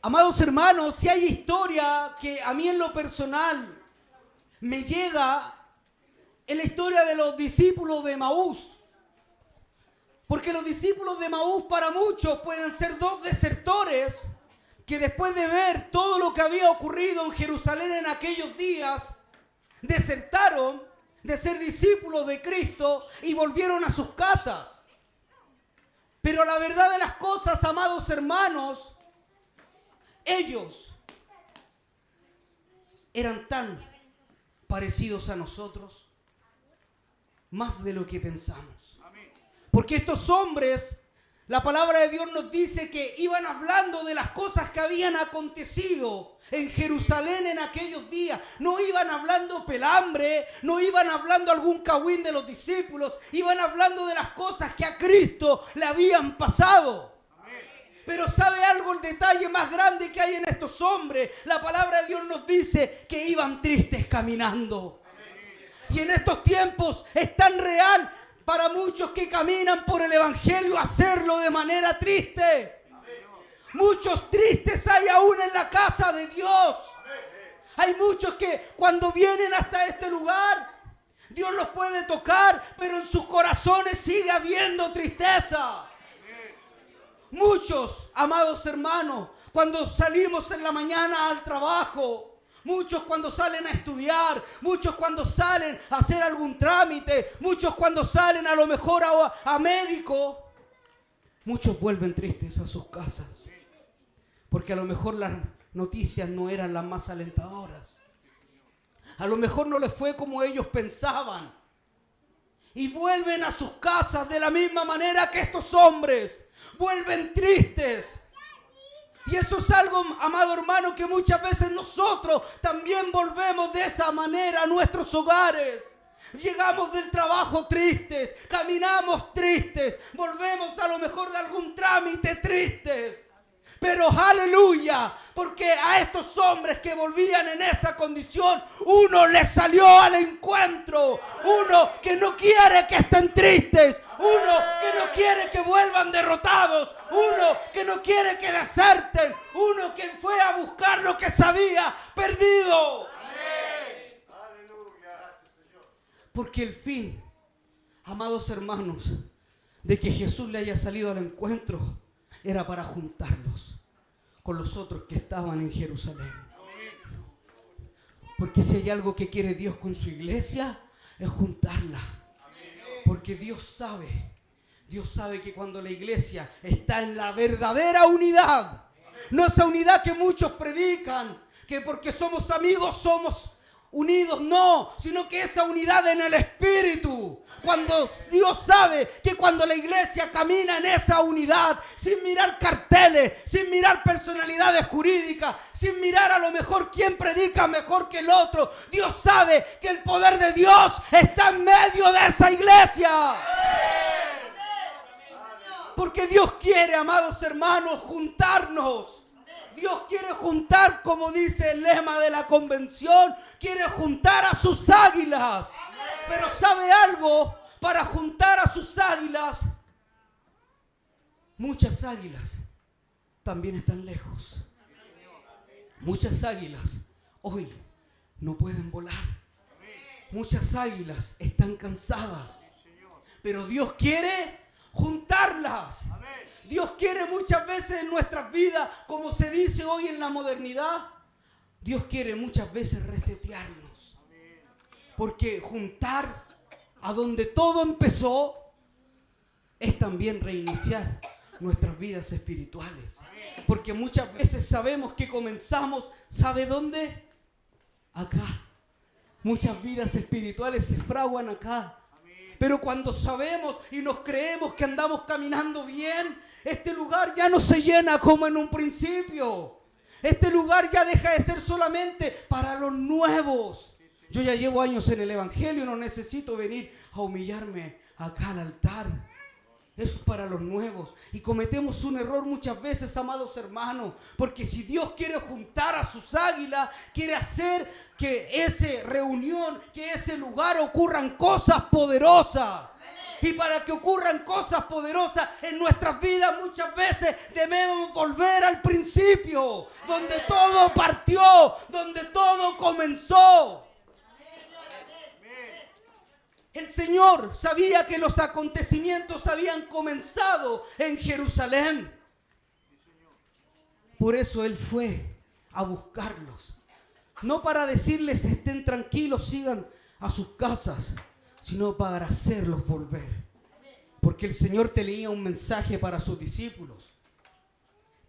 Amados hermanos, si hay historia que a mí en lo personal me llega, es la historia de los discípulos de Emaús. Porque los discípulos de Emaús para muchos pueden ser dos desertores que después de ver todo lo que había ocurrido en Jerusalén en aquellos días, desertaron de ser discípulos de Cristo y volvieron a sus casas. Pero la verdad de las cosas, amados hermanos, ellos eran tan parecidos a nosotros, más de lo que pensamos. Porque estos hombres, la palabra de Dios nos dice que iban hablando de las cosas que habían acontecido en Jerusalén en aquellos días. No iban hablando pelambre, no iban hablando algún cagüín de los discípulos, iban hablando de las cosas que a Cristo le habían pasado. Pero ¿sabe algo? El detalle más grande que hay en estos hombres, la palabra de Dios nos dice que iban tristes caminando. Y en estos tiempos es tan real para muchos que caminan por el Evangelio hacerlo de manera triste. Muchos tristes hay aún en la casa de Dios. Hay muchos que cuando vienen hasta este lugar, Dios los puede tocar, pero en sus corazones sigue habiendo tristeza. Muchos, amados hermanos, cuando salimos en la mañana al trabajo, muchos cuando salen a estudiar, muchos cuando salen a hacer algún trámite, muchos cuando salen a lo mejor a médico, muchos vuelven tristes a sus casas. Porque a lo mejor las noticias no eran las más alentadoras. A lo mejor no les fue como ellos pensaban. Y vuelven a sus casas de la misma manera que estos hombres. Vuelven tristes. Y eso es algo, amado hermano, que muchas veces nosotros también volvemos de esa manera a nuestros hogares. Llegamos del trabajo tristes, caminamos tristes, volvemos a lo mejor de algún trámite tristes. Pero aleluya, porque a estos hombres que volvían en esa condición, uno les salió al encuentro. Uno que no quiere que estén tristes, uno que no quiere que vuelvan derrotados, uno que no quiere que deserten, uno que fue a buscar lo que se había perdido. Porque el fin, amados hermanos, de que Jesús le haya salido al encuentro era para juntarlos con los otros que estaban en Jerusalén. Porque si hay algo que quiere Dios con su iglesia, es juntarla. Porque Dios sabe que cuando la iglesia está en la verdadera unidad, no esa unidad que muchos predican, que porque somos amigos somos unidos, no, sino que esa unidad en el Espíritu. Cuando Dios sabe que cuando la iglesia camina en esa unidad, sin mirar carteles, sin mirar personalidades jurídicas, sin mirar a lo mejor quién predica mejor que el otro, Dios sabe que el poder de Dios está en medio de esa iglesia. Porque Dios quiere, amados hermanos, juntarnos. Dios quiere juntar, como dice el lema de la convención, quiere juntar a sus águilas. Pero ¿sabe algo? Para juntar a sus águilas, muchas águilas también están lejos. Muchas águilas hoy no pueden volar. Muchas águilas están cansadas. Pero Dios quiere juntarlas. Dios quiere muchas veces en nuestras vidas, como se dice hoy en la modernidad, Dios quiere muchas veces resetearnos. Porque juntar a donde todo empezó es también reiniciar nuestras vidas espirituales. Porque muchas veces sabemos que comenzamos, ¿sabe dónde? Acá. Muchas vidas espirituales se fraguan acá. Pero cuando sabemos y nos creemos que andamos caminando bien, este lugar ya no se llena como en un principio. Este lugar ya deja de ser solamente para los nuevos. Yo ya llevo años en el Evangelio, no necesito venir a humillarme acá al altar. Eso es para los nuevos. Y cometemos un error muchas veces, amados hermanos. Porque si Dios quiere juntar a sus águilas, quiere hacer que esa reunión, que ese lugar ocurran cosas poderosas. Y para que ocurran cosas poderosas en nuestras vidas, muchas veces debemos volver al principio, donde todo partió, donde todo comenzó. El Señor sabía que los acontecimientos habían comenzado en Jerusalén. Por eso Él fue a buscarlos. No para decirles estén tranquilos, sigan a sus casas, sino para hacerlos volver. Porque el Señor tenía un mensaje para sus discípulos.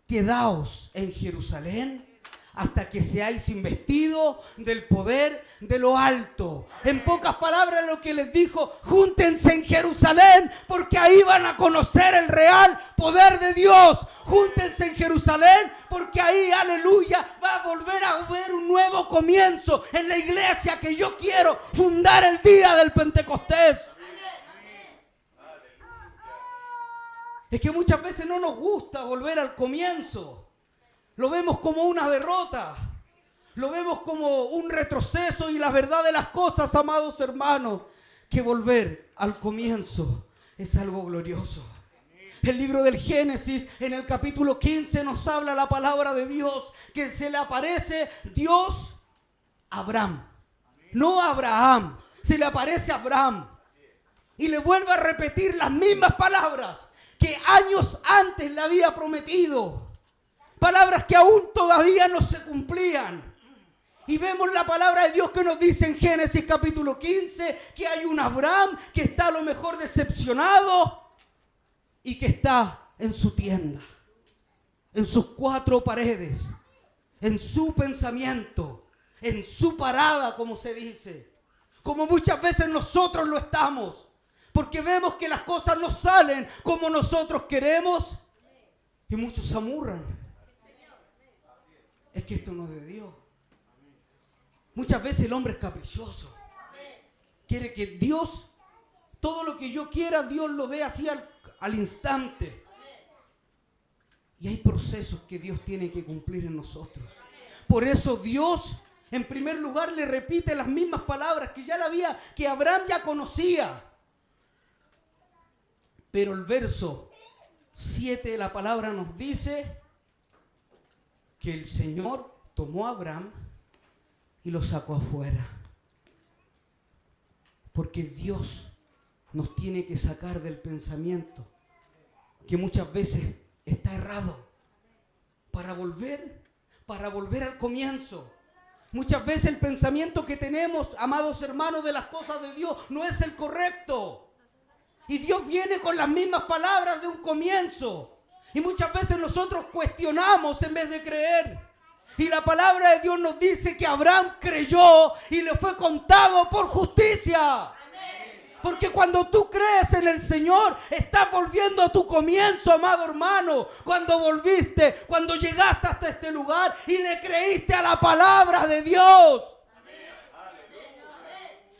Quedaos en Jerusalén hasta que seáis investidos del poder de lo alto. En pocas palabras lo que les dijo, júntense en Jerusalén porque ahí van a conocer el real poder de Dios. Júntense en Jerusalén porque ahí, aleluya, va a volver a haber un nuevo comienzo en la iglesia que yo quiero fundar el día del Pentecostés. Es que muchas veces no nos gusta volver al comienzo. Lo vemos como una derrota. Lo vemos como un retroceso. Y la verdad de las cosas, amados hermanos, que volver al comienzo es algo glorioso. El libro del Génesis, en el capítulo 15, nos habla la palabra de Dios, que se le aparece Dios a Abraham. No a Abraham, se le aparece a Abraham. Y le vuelve a repetir las mismas palabras que años antes le había prometido. Palabras que aún todavía no se cumplían. Y vemos la palabra de Dios que nos dice en Génesis capítulo 15 que hay un Abraham que está a lo mejor decepcionado y que está en su tienda, en sus cuatro paredes, en su pensamiento, en su parada, como se dice. Como muchas veces nosotros lo estamos, porque vemos que las cosas no salen como nosotros queremos y muchos se amurran. Es que esto no es de Dios. Muchas veces el hombre es caprichoso. Quiere que Dios, todo lo que yo quiera, Dios lo dé así al instante. Y hay procesos que Dios tiene que cumplir en nosotros. Por eso Dios, en primer lugar, le repite las mismas palabras que Abraham ya conocía. Pero el verso 7 de la palabra nos dice que el Señor tomó a Abraham y lo sacó afuera. Porque Dios nos tiene que sacar del pensamiento que muchas veces está errado para volver al comienzo. Muchas veces el pensamiento que tenemos, amados hermanos, de las cosas de Dios no es el correcto. Y Dios viene con las mismas palabras de un comienzo. Y muchas veces nosotros cuestionamos en vez de creer. Y la palabra de Dios nos dice que Abraham creyó y le fue contado por justicia. Porque cuando tú crees en el Señor, estás volviendo a tu comienzo, amado hermano. Cuando volviste, cuando llegaste hasta este lugar y le creíste a la palabra de Dios.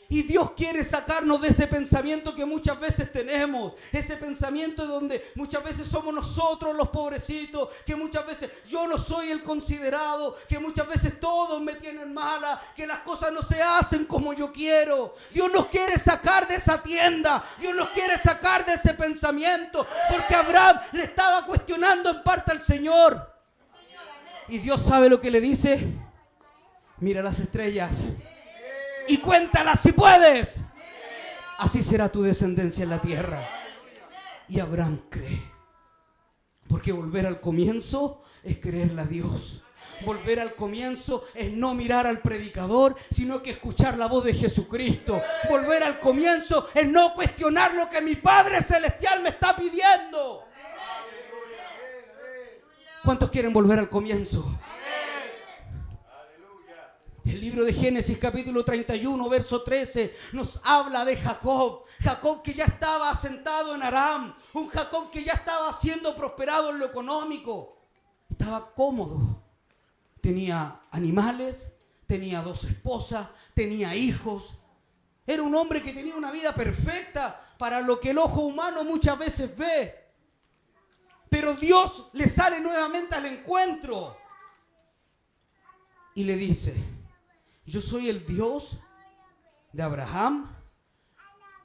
Y Dios quiere sacarnos de ese pensamiento que muchas veces tenemos. Ese pensamiento donde muchas veces somos nosotros los pobrecitos. Que muchas veces yo no soy el considerado. Que muchas veces todos me tienen mala. Que las cosas no se hacen como yo quiero. Dios nos quiere sacar de esa tienda. Dios nos quiere sacar de ese pensamiento. Porque Abraham le estaba cuestionando en parte al Señor. Y Dios sabe lo que le dice. Mira las estrellas y cuéntalas si puedes. Así será tu descendencia en la tierra. Y Abraham cree. Porque volver al comienzo es creerle a Dios. Volver al comienzo es no mirar al predicador, sino que escuchar la voz de Jesucristo. Volver al comienzo es no cuestionar lo que mi Padre Celestial me está pidiendo. ¿Cuántos quieren volver al comienzo? El libro de Génesis capítulo 31 verso 13 nos habla de Jacob. Jacob que ya estaba asentado en Aram. Un Jacob que ya estaba siendo prosperado en lo económico. Estaba cómodo. Tenía animales, tenía 2 esposas, tenía hijos. Era un hombre que tenía una vida perfecta para lo que el ojo humano muchas veces ve. Pero Dios le sale nuevamente al encuentro y le dice: yo soy el Dios de Abraham,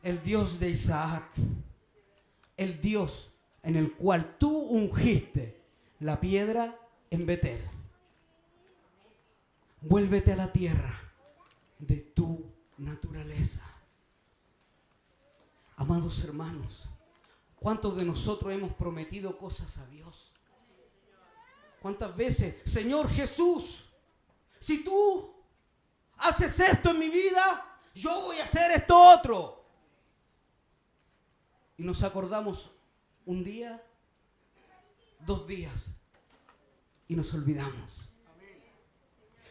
el Dios de Isaac, el Dios en el cual tú ungiste la piedra en Betel. Vuélvete a la tierra de tu naturaleza. Amados hermanos, ¿cuántos de nosotros hemos prometido cosas a Dios? ¿Cuántas veces, Señor Jesús, si tú haces esto en mi vida, yo voy a hacer esto otro? Y nos acordamos un día, 2 días, y nos olvidamos.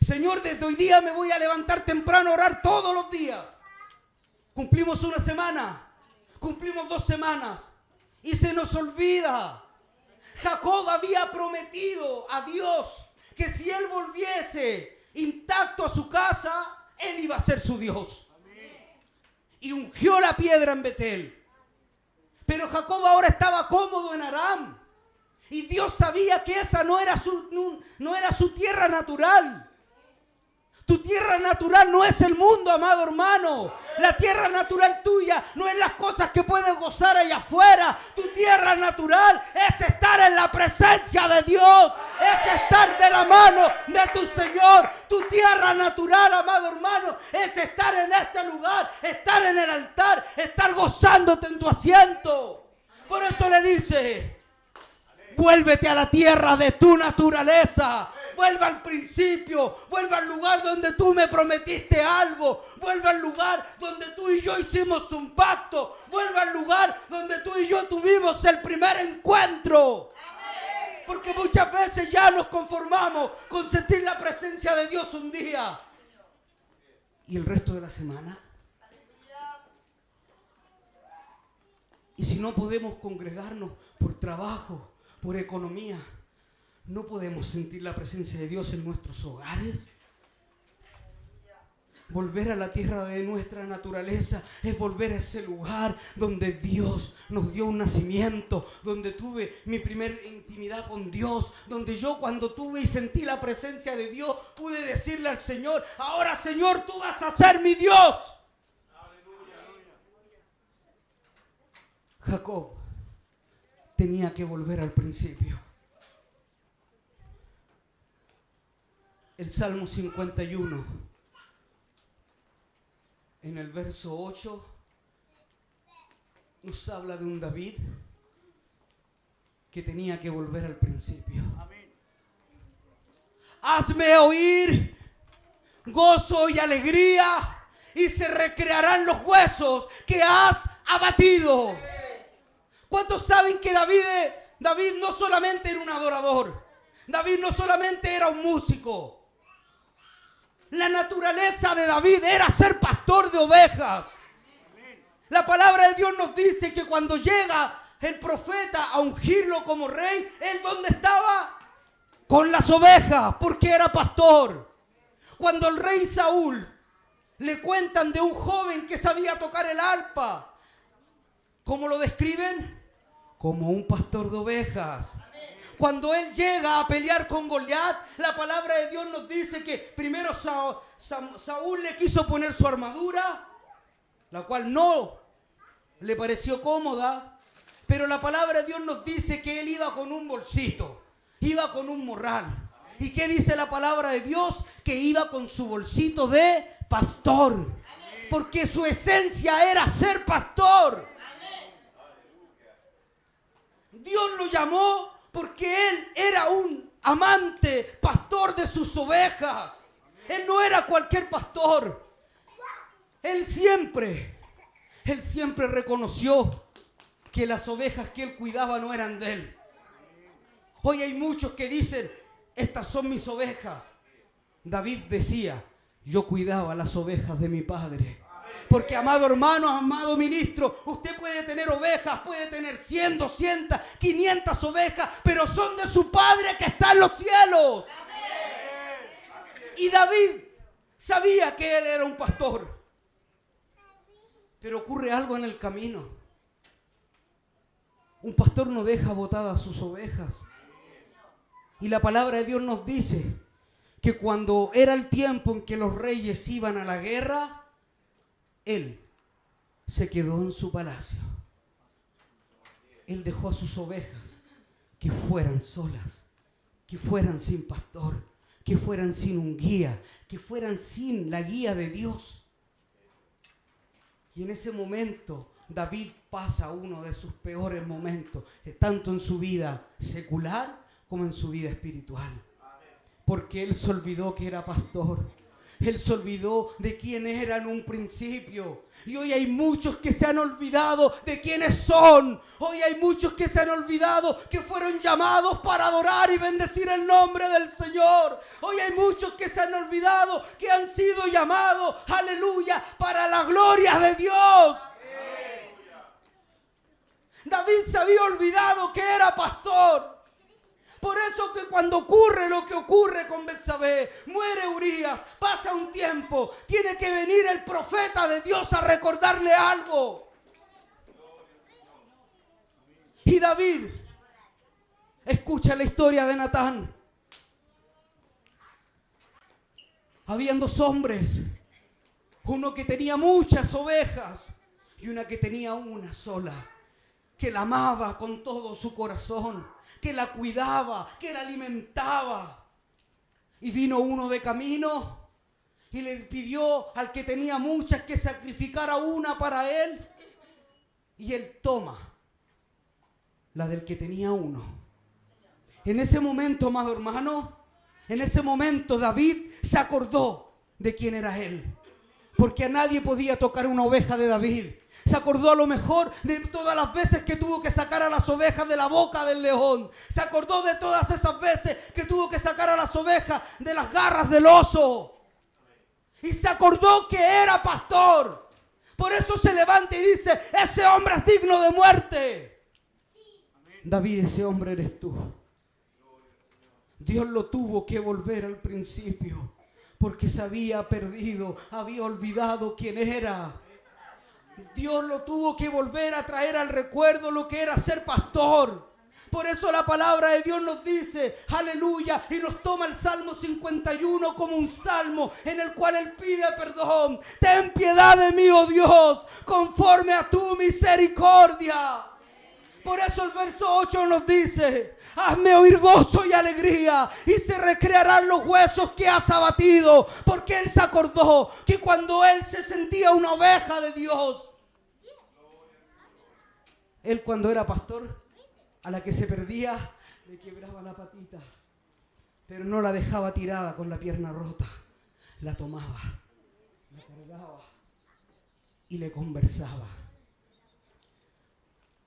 Señor, desde hoy día me voy a levantar temprano a orar todos los días. Cumplimos una semana, cumplimos 2 semanas, y se nos olvida. Jacob había prometido a Dios que si él volviese intacto a su casa, él iba a ser su Dios. Y ungió la piedra en Betel. Pero Jacob ahora estaba cómodo en Aram. Y Dios sabía que esa no era su tierra natural. Tu tierra natural no es el mundo, amado hermano. La tierra natural tuya no es las cosas que puedes gozar allá afuera. Tu tierra natural es estar en la presencia de Dios. Es estar de la mano de tu Señor. Tu tierra natural, amado hermano, es estar en este lugar, estar en el altar, estar gozándote en tu asiento. Por eso le dice, vuélvete a la tierra de tu naturaleza. Vuelva al principio, vuelva al lugar donde tú me prometiste algo, vuelva al lugar donde tú y yo hicimos un pacto, vuelva al lugar donde tú y yo tuvimos el primer encuentro. Amén. Porque muchas veces ya nos conformamos con sentir la presencia de Dios un día y el resto de la semana. Y si no podemos congregarnos por trabajo, por economía, ¿no podemos sentir la presencia de Dios en nuestros hogares? Volver a la tierra de nuestra naturaleza es volver a ese lugar donde Dios nos dio un nacimiento, donde tuve mi primer intimidad con Dios, donde yo cuando tuve y sentí la presencia de Dios pude decirle al Señor, ahora Señor, tú vas a ser mi Dios. Jacob tenía que volver al principio. El Salmo 51, en el verso 8, nos habla de un David que tenía que volver al principio. Amén. Hazme oír gozo y alegría, y se recrearán los huesos que has abatido. ¿Cuántos saben que David no solamente era un adorador? David no solamente era un músico. La naturaleza de David era ser pastor de ovejas. La palabra de Dios nos dice que cuando llega el profeta a ungirlo como rey, ¿él dónde estaba? Con las ovejas, porque era pastor. Cuando el rey Saúl le cuentan de un joven que sabía tocar el arpa, ¿cómo lo describen? Como un pastor de ovejas. Cuando él llega a pelear con Goliat, la palabra de Dios nos dice que primero Saúl le quiso poner su armadura, la cual no le pareció cómoda, pero la palabra de Dios nos dice que él iba con un bolsito, iba con un morral. ¿Y qué dice la palabra de Dios? Que iba con su bolsito de pastor, porque su esencia era ser pastor. Dios lo llamó porque él era un amante, pastor de sus ovejas. Él no era cualquier pastor. Él siempre reconoció que las ovejas que él cuidaba no eran de él. Hoy hay muchos que dicen, estas son mis ovejas. David decía, yo cuidaba las ovejas de mi padre. Porque, amado hermano, amado ministro, usted puede tener ovejas, puede tener 100, 200, 500 ovejas, pero son de su Padre que está en los cielos. Y David sabía que él era un pastor. Pero ocurre algo en el camino. Un pastor no deja botadas sus ovejas. Y la palabra de Dios nos dice que cuando era el tiempo en que los reyes iban a la guerra, él se quedó en su palacio. Él dejó a sus ovejas que fueran solas, que fueran sin pastor, que fueran sin un guía, que fueran sin la guía de Dios. Y en ese momento David pasa uno de sus peores momentos, tanto en su vida secular como en su vida espiritual. Porque él se olvidó que era pastor. Él se olvidó de quién era en un principio. Y hoy hay muchos que se han olvidado de quiénes son. Hoy hay muchos que se han olvidado que fueron llamados para adorar y bendecir el nombre del Señor. Hoy hay muchos que se han olvidado que han sido llamados, aleluya, para la gloria de Dios. David se había olvidado que era pastor. Por eso que cuando ocurre lo que ocurre con Betsabé, muere Urías, pasa un tiempo, tiene que venir el profeta de Dios a recordarle algo. Y David escucha la historia de Natán. Habían dos hombres, uno que tenía muchas ovejas y una que tenía una sola, que la amaba con todo su corazón, que la cuidaba, que la alimentaba. Y vino uno de camino y le pidió al que tenía muchas que sacrificara una para él. Y él toma la del que tenía uno. En ese momento, amado hermano, en ese momento David se acordó de quién era él. Porque a nadie podía tocar una oveja de David. Se acordó a lo mejor de todas las veces que tuvo que sacar a las ovejas de la boca del león. Se acordó de todas esas veces que tuvo que sacar a las ovejas de las garras del oso. Y se acordó que era pastor. Por eso se levanta y dice, ese hombre es digno de muerte. David, ese hombre eres tú. Dios lo tuvo que volver al principio. Porque se había perdido, había olvidado quién era. Dios lo tuvo que volver a traer al recuerdo lo que era ser pastor. Por eso la palabra de Dios nos dice, aleluya, y nos toma el Salmo 51 como un salmo en el cual Él pide perdón. Ten piedad de mí, oh Dios, conforme a tu misericordia. Por eso el verso 8 nos dice, hazme oír gozo y alegría y se recrearán los huesos que has abatido. Porque Él se acordó que cuando Él se sentía una oveja de Dios, Él cuando era pastor, a la que se perdía, le quebraba la patita. Pero no la dejaba tirada con la pierna rota. La tomaba, la cargaba y le conversaba.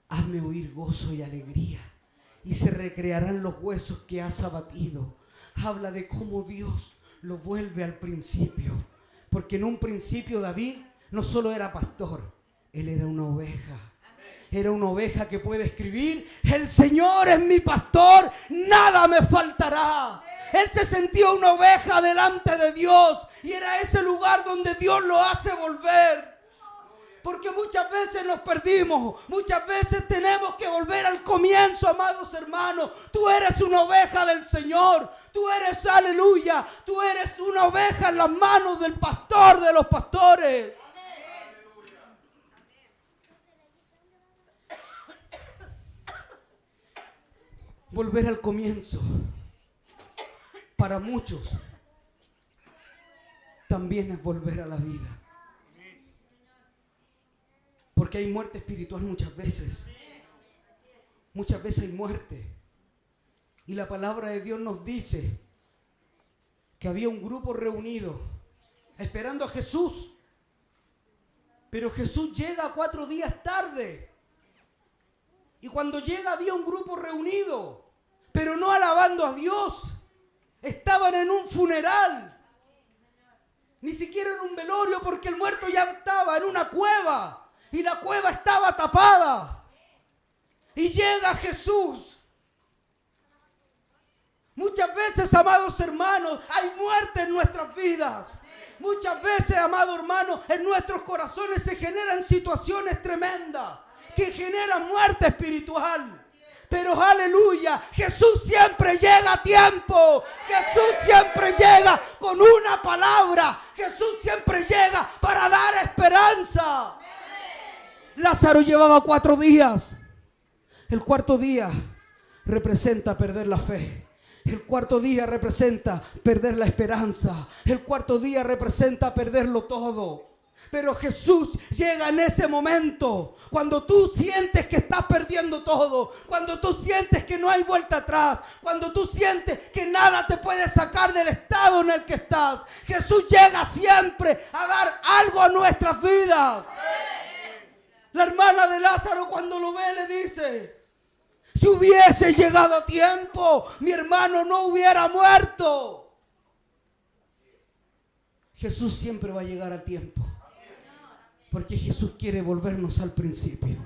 Hazme oír gozo y alegría y se recrearán los huesos que has abatido. Habla de cómo Dios lo vuelve al principio. Porque en un principio David no solo era pastor, él era una oveja. Era una oveja que puede escribir, el Señor es mi pastor, nada me faltará. Él se sentía una oveja delante de Dios y era ese lugar donde Dios lo hace volver. Porque muchas veces nos perdimos, muchas veces tenemos que volver al comienzo, amados hermanos. Tú eres una oveja del Señor, tú eres, aleluya, tú eres una oveja en las manos del pastor de los pastores. Volver al comienzo, para muchos, también es volver a la vida. Porque hay muerte espiritual muchas veces. Muchas veces hay muerte. Y la palabra de Dios nos dice que había un grupo reunido esperando a Jesús. Pero Jesús llega 4 días tarde. Y cuando llega había un grupo reunido, pero no alabando a Dios. Estaban en un funeral. Ni siquiera en un velorio, porque el muerto ya estaba en una cueva. Y la cueva estaba tapada. Y llega Jesús. Muchas veces, amados hermanos, hay muerte en nuestras vidas. Muchas veces, amado hermano, en nuestros corazones se generan situaciones tremendas que generan muerte espiritual. Pero aleluya, Jesús siempre llega a tiempo. Jesús siempre llega con una palabra. Jesús siempre llega para dar esperanza. Lázaro llevaba 4 días. El cuarto día representa perder la fe. El cuarto día representa perder la esperanza. El cuarto día representa perderlo todo. Pero Jesús llega en ese momento, cuando tú sientes que estás perdiendo todo, cuando tú sientes que no hay vuelta atrás, cuando tú sientes que nada te puede sacar del estado en el que estás. Jesús llega siempre a dar algo a nuestras vidas. La hermana de Lázaro, cuando lo ve, le dice: si hubiese llegado a tiempo, mi hermano no hubiera muerto. Jesús siempre va a llegar a tiempo. Porque Jesús quiere volvernos al principio.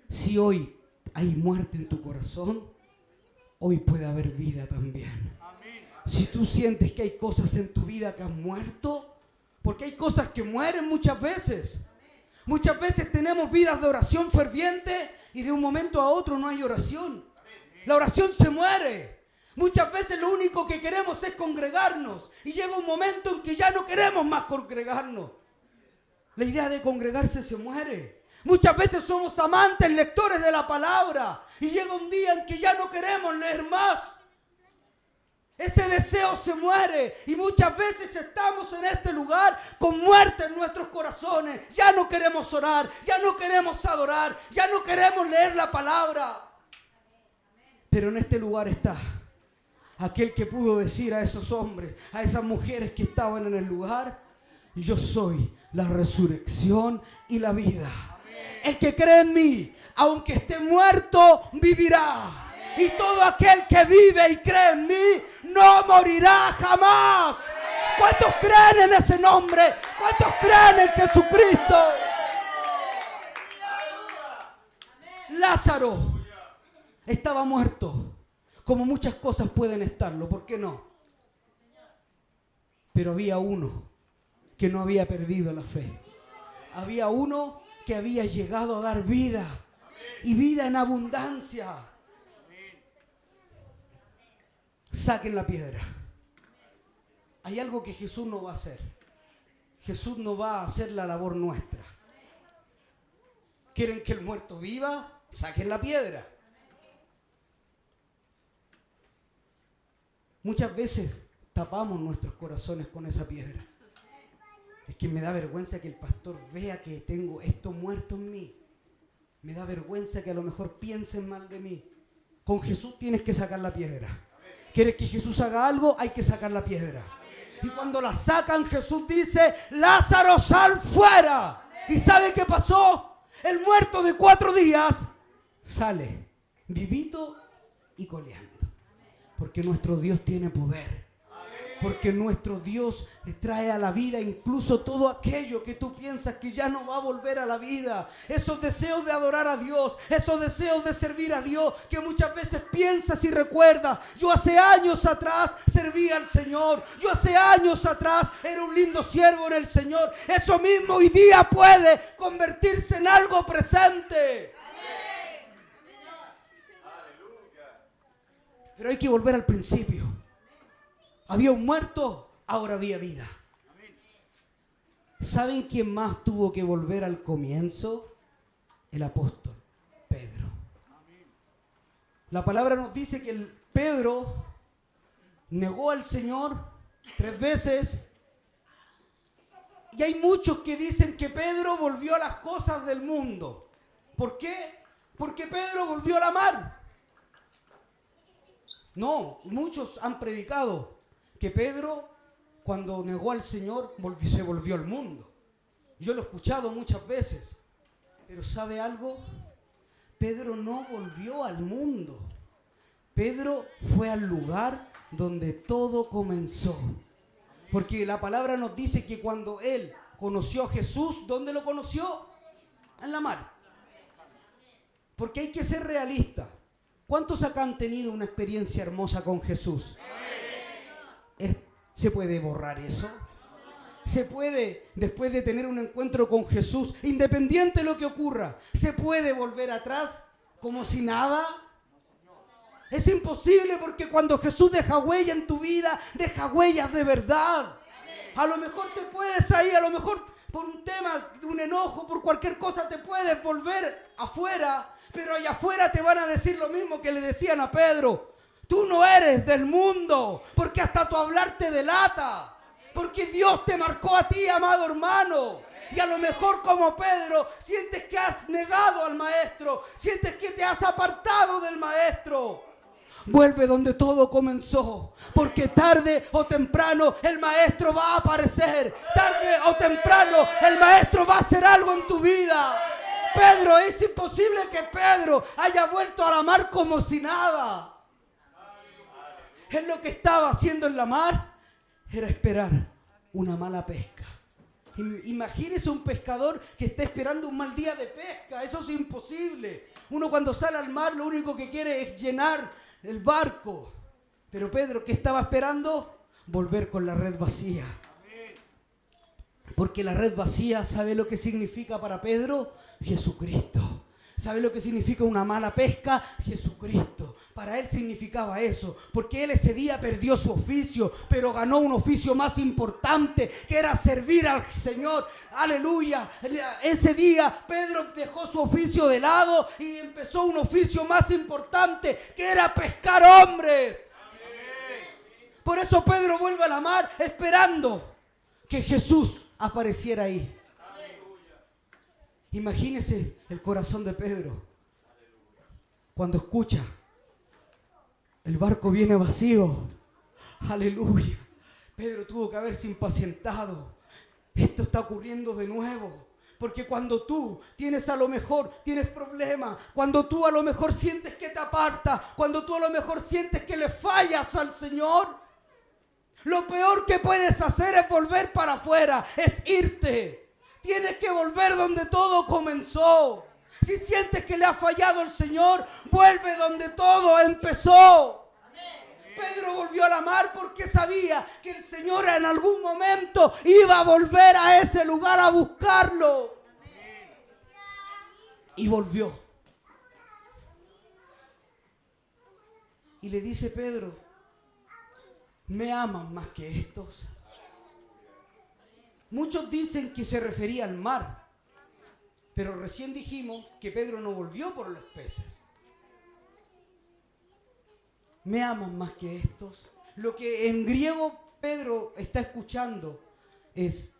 Si hoy hay muerte en tu corazón, hoy puede haber vida también. Si tú sientes que hay cosas en tu vida que han muerto, porque hay cosas que mueren muchas veces. Muchas veces tenemos vidas de oración ferviente y de un momento a otro no hay oración. La oración se muere. Muchas veces lo único que queremos es congregarnos y llega un momento en que ya no queremos más congregarnos. La idea de congregarse se muere. Muchas veces somos amantes, lectores de la palabra y llega un día en que ya no queremos leer más. Ese deseo se muere y muchas veces estamos en este lugar con muerte en nuestros corazones. Ya no queremos orar, ya no queremos adorar, ya no queremos leer la palabra. Pero en este lugar está aquel que pudo decir a esos hombres, a esas mujeres que estaban en el lugar: yo soy la resurrección y la vida. El que cree en mí, aunque esté muerto, vivirá. Y todo aquel que vive y cree en mí, no morirá jamás. ¿Cuántos creen en ese nombre? ¿Cuántos creen en Jesucristo? Lázaro estaba muerto, como muchas cosas pueden estarlo, ¿por qué no? Pero había uno que no había perdido la fe. Había uno que había llegado a dar vida, y vida en abundancia. Saquen la piedra. Hay algo que Jesús no va a hacer. Jesús no va a hacer la labor nuestra. ¿Quieren que el muerto viva? Saquen la piedra. Muchas veces tapamos nuestros corazones con esa piedra. Es que me da vergüenza que el pastor vea que tengo esto muerto en mí. Me da vergüenza que a lo mejor piensen mal de mí. Con Jesús tienes que sacar la piedra. ¿Quieres que Jesús haga algo? Hay que sacar la piedra. Y cuando la sacan, Jesús dice: Lázaro, sal fuera. ¿Y sabe qué pasó? El muerto de 4 días sale vivito y coleando. Porque nuestro Dios tiene poder. Porque nuestro Dios trae a la vida incluso todo aquello que tú piensas que ya no va a volver a la vida. Esos deseos de adorar a Dios, esos deseos de servir a Dios, que muchas veces piensas y recuerdas. Yo hace años atrás servía al Señor. Yo hace años atrás era un lindo siervo en el Señor. Eso mismo hoy día puede convertirse en algo presente. Pero hay que volver al principio. Había un muerto, ahora había vida. ¿Saben quién más tuvo que volver al comienzo? El apóstol Pedro. La palabra nos dice que Pedro negó al Señor 3 veces. Y hay muchos que dicen que Pedro volvió a las cosas del mundo. ¿Por qué? Porque Pedro volvió a la mar. No, muchos han predicado que Pedro, cuando negó al Señor, se volvió al mundo. Yo lo he escuchado muchas veces. Pero ¿sabe algo? Pedro no volvió al mundo. Pedro fue al lugar donde todo comenzó. Porque la palabra nos dice que cuando él conoció a Jesús, ¿dónde lo conoció? En la mar. Porque hay que ser realista. ¿Cuántos acá han tenido una experiencia hermosa con Jesús? ¿Se puede borrar eso? ¿Se puede, después de tener un encuentro con Jesús, independiente de lo que ocurra, se puede volver atrás como si nada? Es imposible, porque cuando Jesús deja huella en tu vida, deja huellas de verdad. A lo mejor te puedes ahí, a lo mejor por un tema, un enojo, por cualquier cosa te puedes volver afuera, pero allá afuera te van a decir lo mismo que le decían a Pedro. Tú no eres del mundo, porque hasta tu hablar te delata. Porque Dios te marcó a ti, amado hermano. Y a lo mejor como Pedro, sientes que has negado al maestro, sientes que te has apartado del maestro. Vuelve donde todo comenzó, porque tarde o temprano el maestro va a aparecer. Tarde o temprano el maestro va a hacer algo en tu vida. Pedro, es imposible que Pedro haya vuelto a la mar como si nada. Él lo que estaba haciendo en la mar era esperar una mala pesca. Imagínese un pescador que está esperando un mal día de pesca. Eso es imposible. Uno cuando sale al mar lo único que quiere es llenar el barco. Pero Pedro, ¿qué estaba esperando? Volver con la red vacía. Porque la red vacía, ¿sabe lo que significa para Pedro? Jesucristo. ¿Sabe lo que significa una mala pesca? Jesucristo. Para él significaba eso, porque él ese día perdió su oficio, pero ganó un oficio más importante, que era servir al Señor. Aleluya. Ese día Pedro dejó su oficio de lado y empezó un oficio más importante, que era pescar hombres. Por eso Pedro vuelve a la mar esperando que Jesús apareciera ahí. Imagínese el corazón de Pedro cuando escucha: el barco viene vacío. Aleluya. Pedro tuvo que haberse impacientado. Esto está ocurriendo de nuevo. Porque cuando tú tienes a lo mejor, tienes problemas, cuando tú a lo mejor sientes que te apartas, cuando tú a lo mejor sientes que le fallas al Señor, lo peor que puedes hacer es volver para afuera, es irte. Tienes que volver donde todo comenzó. Si sientes que le ha fallado el Señor, vuelve donde todo empezó. Pedro volvió a la mar porque sabía que el Señor en algún momento iba a volver a ese lugar a buscarlo. Y volvió. Y le dice Pedro: ¿me aman más que estos? Muchos dicen que se refería al mar, pero recién dijimos que Pedro no volvió por los peces. ¿Me aman más que estos? Lo que en griego Pedro está escuchando es: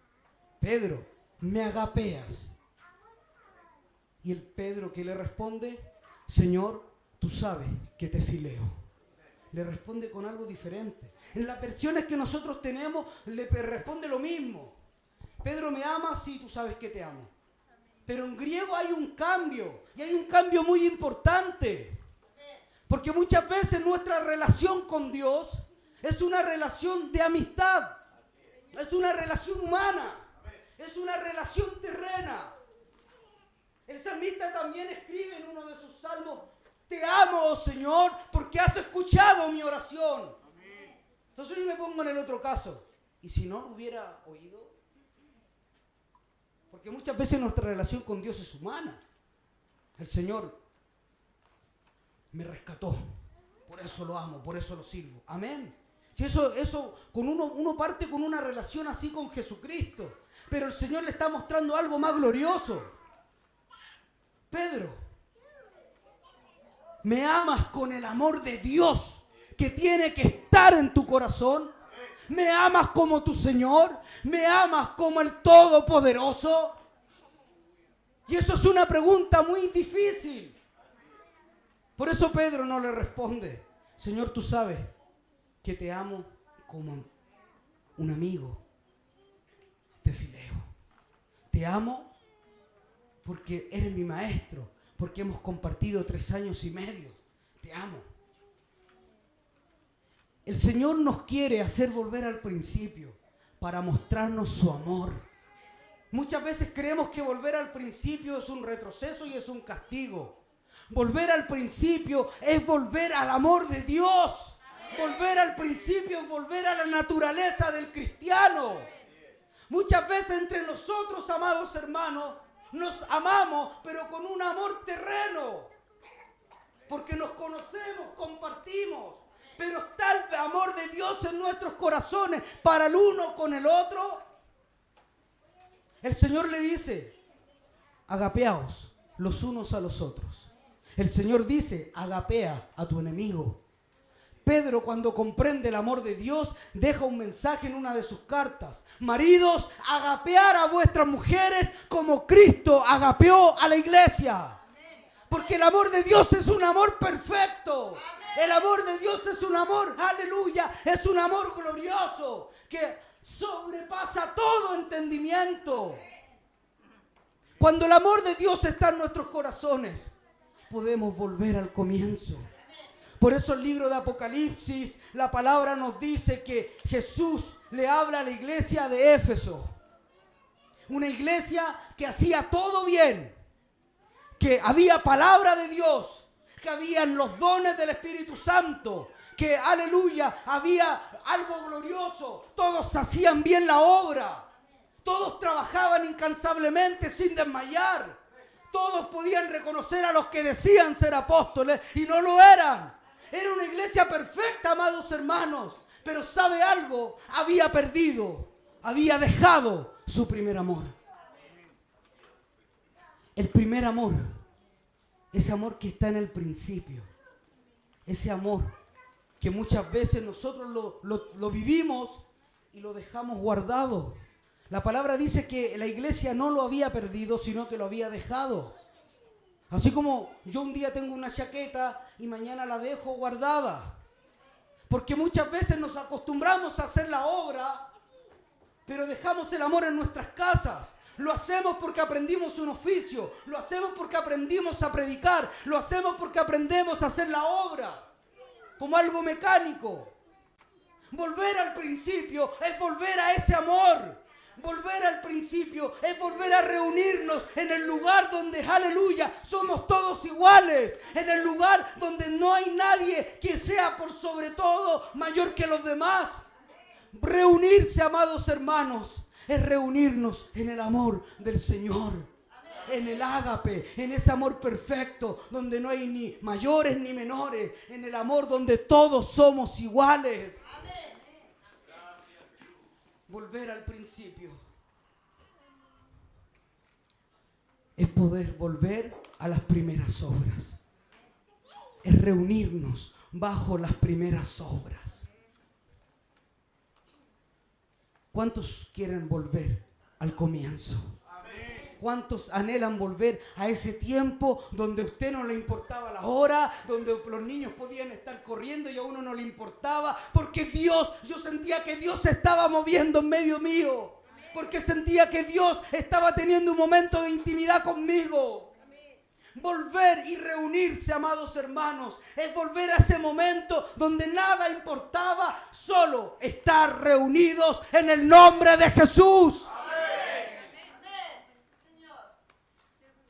Pedro, me agapeas. Y el Pedro que le responde: Señor, tú sabes que te fileo. Le responde con algo diferente. En las versiones que nosotros tenemos le responde lo mismo. Pedro, ¿me amas? Sí, tú sabes que te amo. Pero en griego hay un cambio, y hay un cambio muy importante. Porque muchas veces nuestra relación con Dios es una relación de amistad, es una relación humana, es una relación terrena. El salmista también escribe en uno de sus salmos: te amo, oh Señor, porque has escuchado mi oración. Entonces yo me pongo en el otro caso: ¿y si no lo hubiera oído? Porque muchas veces nuestra relación con Dios es humana. El Señor me rescató, por eso lo amo, por eso lo sirvo. Amén. Si eso con uno parte con una relación así con Jesucristo, pero el Señor le está mostrando algo más glorioso. Pedro, ¿me amas con el amor de Dios que tiene que estar en tu corazón? ¿Me amas como tu Señor? ¿Me amas como el Todopoderoso? Y eso es una pregunta muy difícil. Por eso Pedro no le responde: Señor, tú sabes que te amo como un amigo. Te fileo. Te amo porque eres mi maestro, porque hemos compartido 3 años y medio. Te amo. El Señor nos quiere hacer volver al principio para mostrarnos su amor. Muchas veces creemos que volver al principio es un retroceso y es un castigo. Volver al principio es volver al amor de Dios. Volver al principio es volver a la naturaleza del cristiano. Muchas veces entre nosotros, amados hermanos, nos amamos, pero con un amor terreno. Porque nos conocemos, compartimos. Pero está el amor de Dios en nuestros corazones para el uno con el otro. El Señor le dice, agapeaos los unos a los otros. El Señor dice, agapea a tu enemigo. Pedro, cuando comprende el amor de Dios, deja un mensaje en una de sus cartas. Maridos, agapear a vuestras mujeres como Cristo agapeó a la iglesia. Porque el amor de Dios es un amor perfecto. El amor de Dios es un amor, aleluya, es un amor glorioso que sobrepasa todo entendimiento. Cuando el amor de Dios está en nuestros corazones, podemos volver al comienzo. Por eso el libro de Apocalipsis, la palabra nos dice que Jesús le habla a la iglesia de Éfeso. Una iglesia que hacía todo bien, que había palabra de Dios, que habían los dones del Espíritu Santo, que, aleluya, había algo glorioso. Todos hacían bien la obra. Todos trabajaban incansablemente sin desmayar. Todos podían reconocer a los que decían ser apóstoles y no lo eran. Era una iglesia perfecta, amados hermanos. Pero ¿sabe algo? Había perdido, había dejado su primer amor. El primer amor, ese amor que está en el principio. Ese amor que muchas veces nosotros lo vivimos y lo dejamos guardado. La palabra dice que la iglesia no lo había perdido, sino que lo había dejado. Así como yo un día tengo una chaqueta y mañana la dejo guardada. Porque muchas veces nos acostumbramos a hacer la obra, pero dejamos el amor en nuestras casas. Lo hacemos porque aprendimos un oficio, lo hacemos porque aprendimos a predicar, lo hacemos porque aprendemos a hacer la obra, como algo mecánico. Volver al principio es volver a ese amor. Volver al principio es volver a reunirnos en el lugar donde, aleluya, somos todos iguales. En el lugar donde no hay nadie que sea por sobre todo mayor que los demás. Reunirse, amados hermanos, es reunirnos en el amor del Señor. En el ágape, en ese amor perfecto, donde no hay ni mayores ni menores. En el amor donde todos somos iguales. Volver al principio es poder volver a las primeras obras. Es reunirnos bajo las primeras obras. ¿Cuántos quieren volver al comienzo? ¿Cuántos anhelan volver a ese tiempo donde a usted no le importaba la hora, donde los niños podían estar corriendo y a uno no le importaba? Porque Dios, yo sentía que Dios se estaba moviendo en medio mío. Porque sentía que Dios estaba teniendo un momento de intimidad conmigo. Volver y reunirse, amados hermanos, es volver a ese momento donde nada importaba, solo estar reunidos en el nombre de Jesús.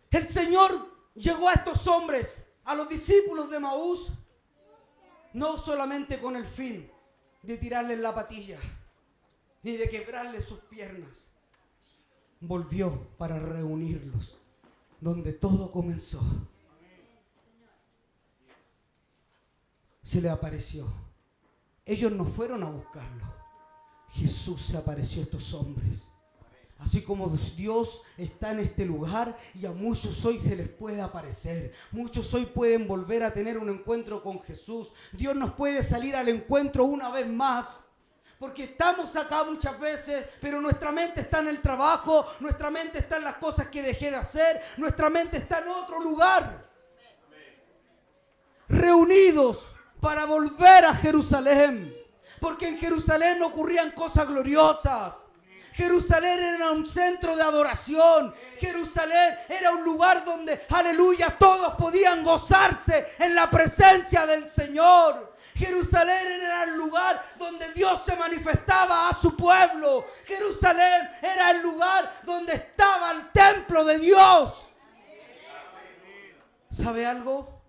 El Señor llegó a estos hombres, a los discípulos de Emaús, no solamente con el fin de tirarles la patilla, ni de quebrarles sus piernas. Volvió para reunirlos, donde todo comenzó. Se le apareció. Ellos no fueron a buscarlo. Jesús se apareció a estos hombres. Así como Dios está en este lugar y a muchos hoy se les puede aparecer. Muchos hoy pueden volver a tener un encuentro con Jesús. Dios nos puede salir al encuentro una vez más. Porque estamos acá muchas veces, pero nuestra mente está en el trabajo, nuestra mente está en las cosas que dejé de hacer, nuestra mente está en otro lugar. Reunidos para volver a Jerusalén. Porque en Jerusalén ocurrían cosas gloriosas. Jerusalén era un centro de adoración. Jerusalén era un lugar donde, aleluya, todos podían gozarse en la presencia del Señor. Jerusalén era el lugar donde Dios se manifestaba a su pueblo. Jerusalén era el lugar donde estaba el templo de Dios. ¿Sabe algo?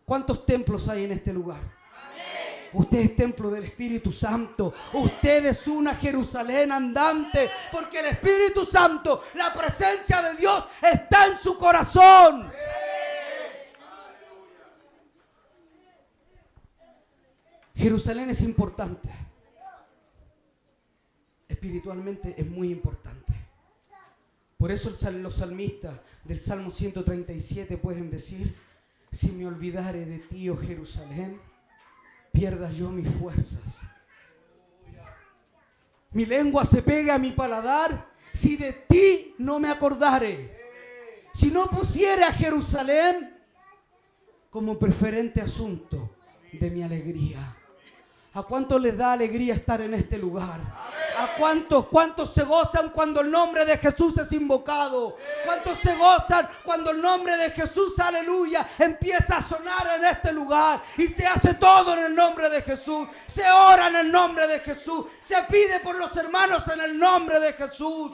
¿Cuántos templos hay en este lugar? Usted es templo del Espíritu Santo. Usted es una Jerusalén andante. Porque el Espíritu Santo, la presencia de Dios está en su corazón. Jerusalén es importante. Espiritualmente es muy importante. Por eso los salmistas del Salmo 137 pueden decir: si me olvidare de ti, oh Jerusalén, pierda yo mis fuerzas. Mi lengua se pegue a mi paladar si de ti no me acordare. Si no pusiere a Jerusalén como preferente asunto de mi alegría. ¿A cuántos les da alegría estar en este lugar? ¿A cuántos se gozan cuando el nombre de Jesús es invocado? ¿Cuántos se gozan cuando el nombre de Jesús, aleluya, empieza a sonar en este lugar? Y se hace todo en el nombre de Jesús. Se ora en el nombre de Jesús. Se pide por los hermanos en el nombre de Jesús.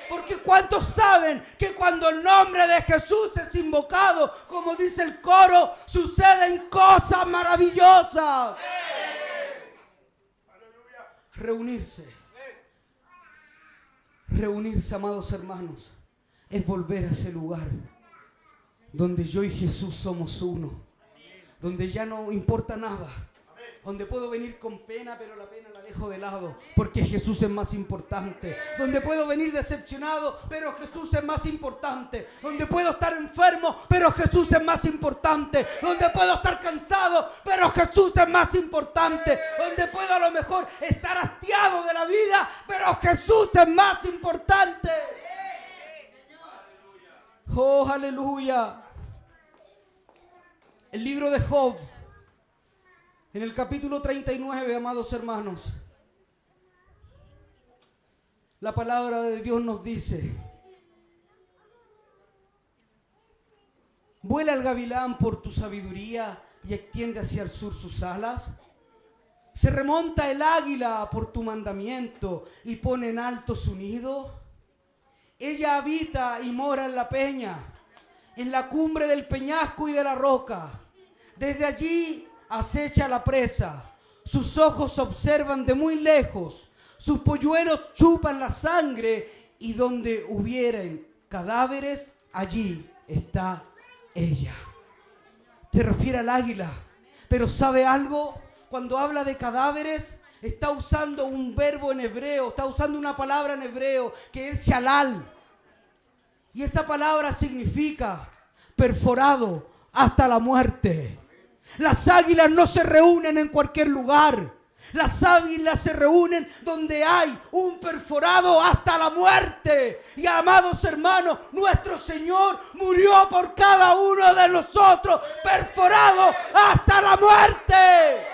Porque ¿cuántos saben que cuando el nombre de Jesús es invocado, como dice el coro, suceden cosas maravillosas? Reunirse, amados hermanos, es volver a ese lugar donde yo y Jesús somos uno, donde ya no importa nada, donde puedo venir con pena, pero la pena la dejo de lado, porque Jesús es más importante, donde puedo venir decepcionado, pero Jesús es más importante, donde puedo estar enfermo, pero Jesús es más importante, donde puedo estar cansado, pero Jesús es más importante, donde puedo a lo mejor estar hastiado de la vida, pero Jesús es más importante. Oh, aleluya. El libro de Job, en el capítulo 39, amados hermanos, la palabra de Dios nos dice: vuela el gavilán por tu sabiduría y extiende hacia el sur sus alas. Se remonta el águila por tu mandamiento y pone en alto su nido. Ella habita y mora en la peña, en la cumbre del peñasco y de la roca. Desde allí acecha la presa, sus ojos observan de muy lejos, sus polluelos chupan la sangre, y donde hubieren cadáveres, allí está ella. Se refiere al águila, pero ¿sabe algo? Cuando habla de cadáveres, está usando un verbo en hebreo, está usando una palabra en hebreo que es shalal, y esa palabra significa perforado hasta la muerte. Las águilas no se reúnen en cualquier lugar. Las águilas se reúnen donde hay un perforado hasta la muerte. Y amados hermanos, nuestro Señor murió por cada uno de nosotros, perforado hasta la muerte.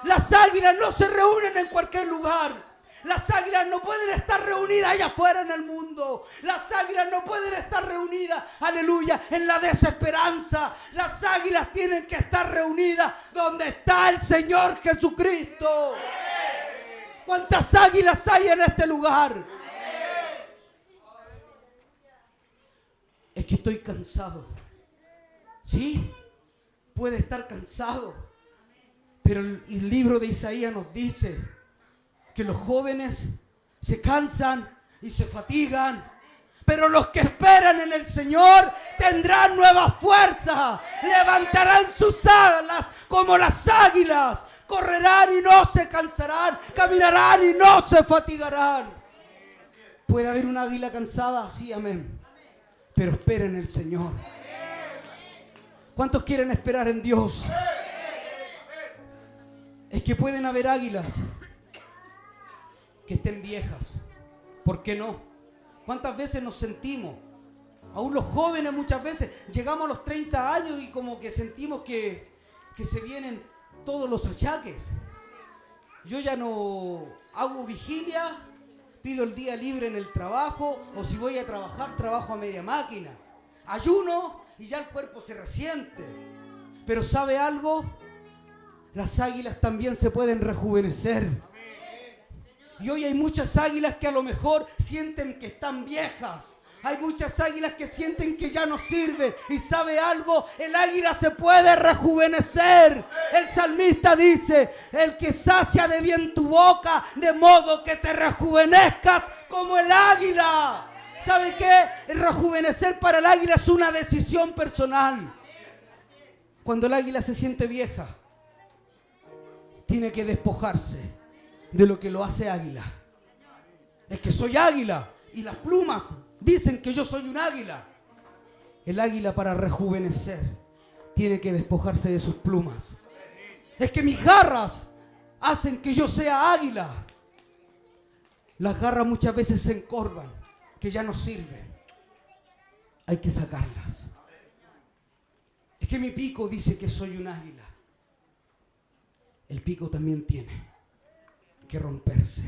Las águilas no se reúnen en cualquier lugar. Las águilas no pueden estar reunidas allá afuera en el mundo. Las águilas no pueden estar reunidas, aleluya, en la desesperanza. Las águilas tienen que estar reunidas donde está el Señor Jesucristo. ¿Cuántas águilas hay en este lugar? Es que estoy cansado. Sí, puede estar cansado. Pero el libro de Isaías nos dice que los jóvenes se cansan y se fatigan, pero los que esperan en el Señor tendrán nueva fuerza, levantarán sus alas como las águilas, correrán y no se cansarán, caminarán y no se fatigarán. ¿Puede haber un águila cansada? Sí, amén. Pero espera en el Señor. ¿Cuántos quieren esperar en Dios? Es que pueden haber águilas que estén viejas. ¿Por qué no? ¿Cuántas veces nos sentimos? Aún los jóvenes muchas veces llegamos a los 30 años y como que sentimos que se vienen todos los achaques. Yo ya no hago vigilia, pido el día libre en el trabajo, o si voy a trabajar, trabajo a media máquina. Ayuno y ya el cuerpo se resiente. Pero ¿sabe algo? Las águilas también se pueden rejuvenecer. Y hoy hay muchas águilas que a lo mejor sienten que están viejas. Hay muchas águilas que sienten que ya no sirven. Y ¿sabe algo? El águila se puede rejuvenecer. El salmista dice: el que sacia de bien tu boca, de modo que te rejuvenezcas como el águila. ¿Sabe qué? El rejuvenecer para el águila es una decisión personal. Cuando el águila se siente vieja, tiene que despojarse de lo que lo hace águila. Es que soy águila, y las plumas dicen que yo soy un águila. El águila, para rejuvenecer, tiene que despojarse de sus plumas. Es que mis garras hacen que yo sea águila. Las garras muchas veces se encorvan, que ya no sirven. Hay que sacarlas. Es que mi pico dice que soy un águila. El pico también tiene que romperse.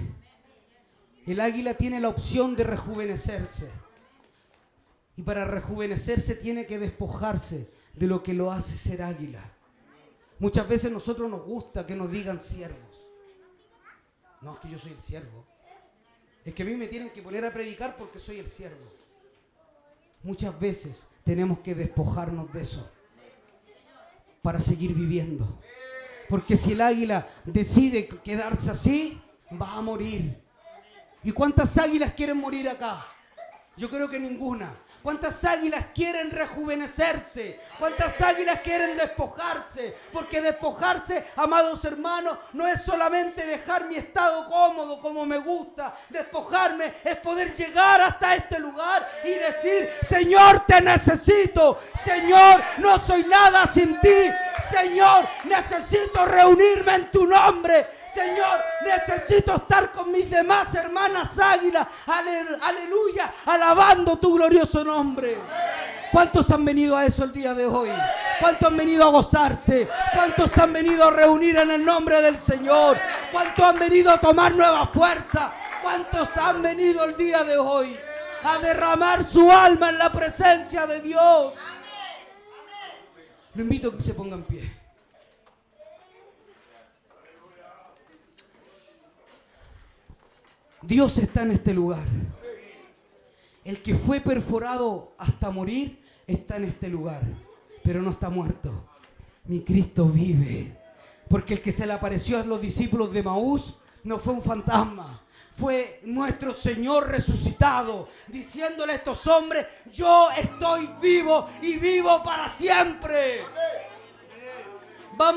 El águila tiene la opción de rejuvenecerse. Y para rejuvenecerse tiene que despojarse de lo que lo hace ser águila. Muchas veces a nosotros nos gusta que nos digan siervos. No, es que yo soy el siervo. Es que a mí me tienen que poner a predicar porque soy el siervo. Muchas veces tenemos que despojarnos de eso para seguir viviendo. Porque si el águila decide quedarse así, va a morir. ¿Y cuántas águilas quieren morir acá? Yo creo que ninguna. ¿Cuántas águilas quieren rejuvenecerse? ¿Cuántas águilas quieren despojarse? Porque despojarse, amados hermanos, no es solamente dejar mi estado cómodo como me gusta. Despojarme es poder llegar hasta este lugar y decir: Señor, te necesito. Señor, no soy nada sin ti. Señor, necesito reunirme en tu nombre. Señor, necesito estar con mis demás hermanas águilas, aleluya, alabando tu glorioso nombre. ¿Cuántos han venido a eso el día de hoy? ¿Cuántos han venido a gozarse? ¿Cuántos han venido a reunir en el nombre del Señor? ¿Cuántos han venido a tomar nueva fuerza? ¿Cuántos han venido el día de hoy a derramar su alma en la presencia de Dios? Lo invito a que se ponga en pie. Dios está en este lugar. El que fue perforado hasta morir está en este lugar, pero no está muerto. Mi Cristo vive. Porque el que se le apareció a los discípulos de Maús no fue un fantasma, fue nuestro Señor resucitado, diciéndole a estos hombres: yo estoy vivo y vivo para siempre.